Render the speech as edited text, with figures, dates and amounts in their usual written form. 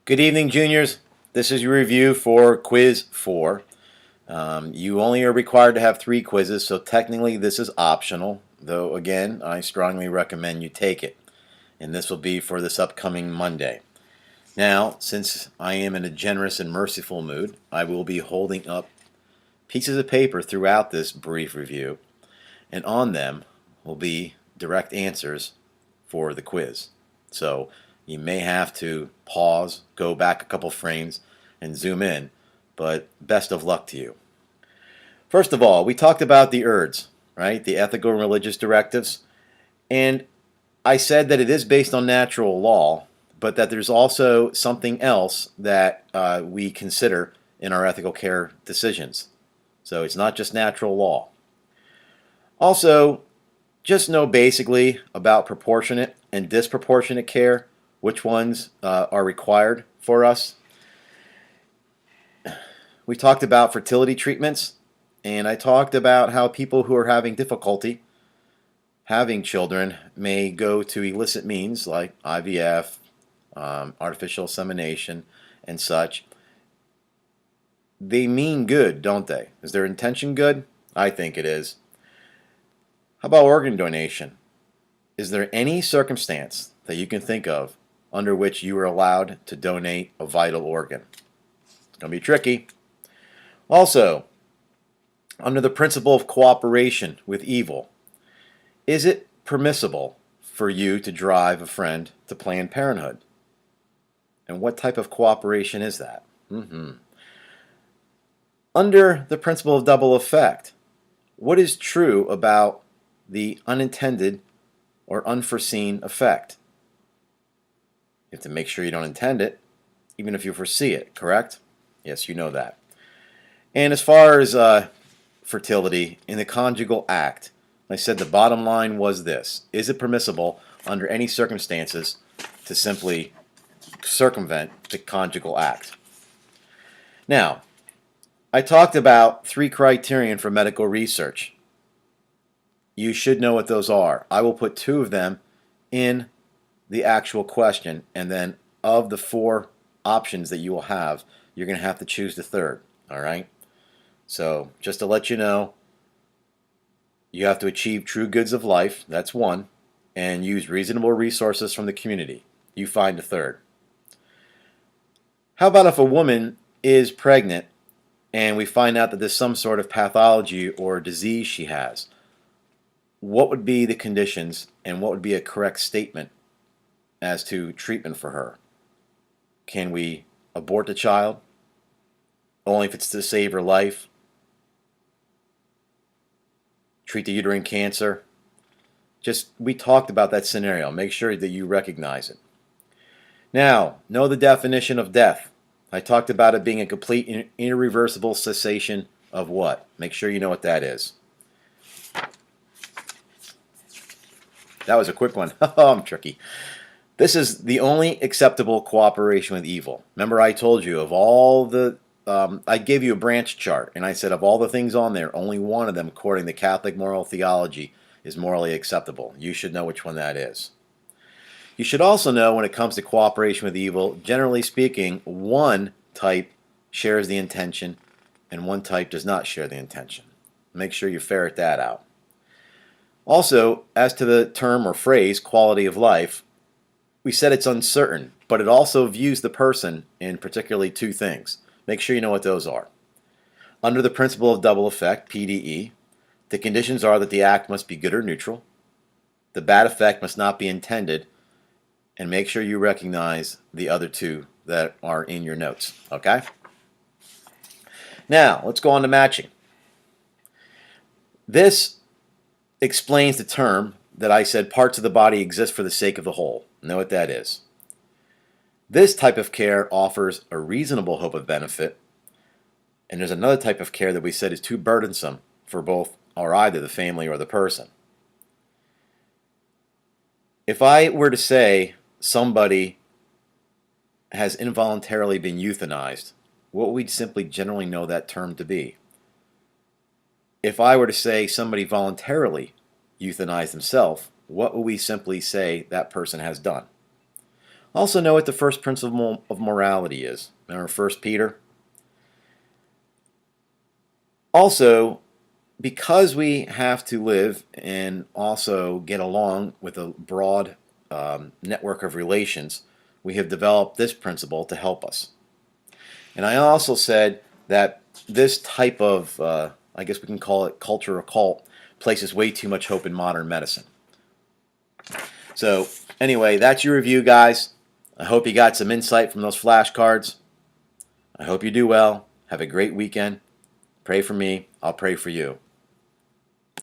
Good evening, juniors. This is your review for Quiz 4. You only are required to have 3 quizzes, so technically this is optional, though again, I strongly recommend you take it. And this will be for this upcoming Monday. Now, since I am in a generous and merciful mood, I will be holding up pieces of paper throughout this brief review, and on them will be direct answers for the quiz. So you may have to pause, go back a couple frames, and zoom in, but best of luck to you. First of all, we talked about the ERDs, right? The ethical and religious directives. And I said that it is based on natural law, but that there's also something else that we consider in our ethical care decisions. So it's not just natural law. Also, just know basically about proportionate and disproportionate care, which ones are required for us. We talked about fertility treatments, and I talked about how people who are having difficulty having children may go to illicit means like IVF, artificial insemination, and such. They mean good, don't they? Is their intention good? I think it is. How about organ donation? Is there any circumstance that you can think of under which you are allowed to donate a vital organ? It's going to be tricky. Also, under the principle of cooperation with evil, is it permissible for you to drive a friend to Planned Parenthood? And what type of cooperation is that? Under the principle of double effect, what is true about the unintended or unforeseen effect? You have to make sure you don't intend it, even if you foresee it, correct? Yes, you know that. And as far as fertility in the conjugal act, I said the bottom line was this: is it permissible under any circumstances to simply circumvent the conjugal act? Now, I talked about 3 criterion for medical research. You should know what those are. I will put 2 of them in the actual question, and then of the 4 options that you will have, you're going to have to choose the 3rd. All right? So just to let you know, you have to achieve true goods of life, that's 1, and use reasonable resources from the community. You find the 3rd. How about if a woman is pregnant and we find out that there's some sort of pathology or disease she has? What would be the conditions and what would be a correct statement as to treatment for her? Can we abort the child? Only if it's to save her life? Treat the uterine cancer? We talked about that scenario. Make sure that you recognize it. Now, know the definition of death. I talked about it being a complete irreversible cessation of what? Make sure you know what that is. That was a quick one. I'm tricky. This is the only acceptable cooperation with evil. Remember I told you of all the, I gave you a branch chart, and I said of all the things on there, only one of them, according to Catholic moral theology, is morally acceptable. You should know which one that is. You should also know when it comes to cooperation with evil, generally speaking, one type shares the intention and one type does not share the intention. Make sure you ferret that out. Also, as to the term or phrase, quality of life, we said it's uncertain, but it also views the person in particularly 2 things. Make sure you know what those are. Under the principle of double effect, PDE, the conditions are that the act must be good or neutral, the bad effect must not be intended, and make sure you recognize the other 2 that are in your notes, okay? Now, let's go on to matching. This explains the term that I said parts of the body exist for the sake of the whole. Know what that is. This type of care offers a reasonable hope of benefit, and there's another type of care that we said is too burdensome for both or either the family or the person. If I were to say somebody has involuntarily been euthanized, what would we simply generally know that term to be? If I were to say somebody voluntarily euthanized himself, what would we simply say that person has done? Also know what the first principle of morality is. Remember 1 Peter? Also, because we have to live and also get along with a broad network of relations, we have developed this principle to help us. And I also said that this type of, I guess we can call it culture occult, places way too much hope in modern medicine. So anyway, that's your review, guys. I hope you got some insight from those flashcards. I hope you do well. Have a great weekend. Pray for me. I'll pray for you.